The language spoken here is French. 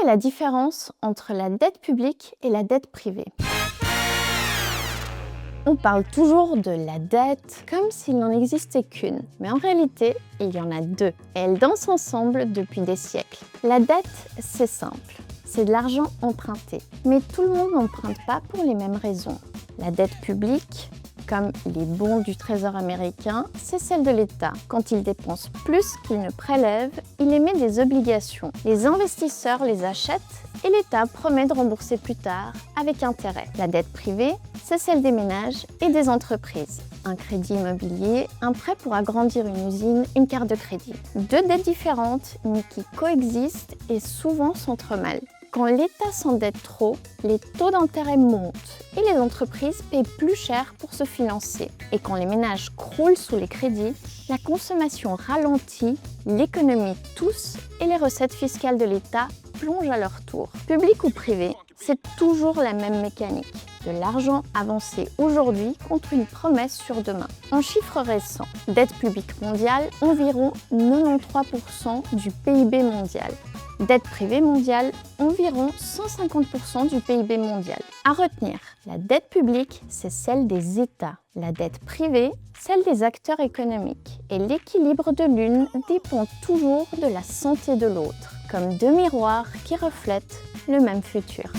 est la différence entre la dette publique et la dette privée? On parle toujours de la dette comme s'il n'en existait qu'une, mais en réalité, il y en a deux, et elles dansent ensemble depuis des siècles. La dette, c'est simple, c'est de l'argent emprunté, mais tout le monde n'emprunte pas pour les mêmes raisons. La dette publique, comme les bons du Trésor américain, c'est celle de l'État. Quand il dépense plus qu'il ne prélève, il émet des obligations. Les investisseurs les achètent et l'État promet de rembourser plus tard avec intérêt. La dette privée, c'est celle des ménages et des entreprises. Un crédit immobilier, un prêt pour agrandir une usine, une carte de crédit. Deux dettes différentes, mais qui coexistent et souvent s'entremêlent. Quand l'État s'endette trop, les taux d'intérêt montent et les entreprises paient plus cher pour se financer. Et quand les ménages croulent sous les crédits, la consommation ralentit, l'économie tousse et les recettes fiscales de l'État plongent à leur tour. Public ou privé, c'est toujours la même mécanique. De l'argent avancé aujourd'hui contre une promesse sur demain. En chiffres récents, dette publique mondiale, environ 93% du PIB mondial. Dette privée mondiale, environ 150% du PIB mondial. À retenir, la dette publique, c'est celle des États. La dette privée, celle des acteurs économiques. Et l'équilibre de l'une dépend toujours de la santé de l'autre, comme deux miroirs qui reflètent le même futur.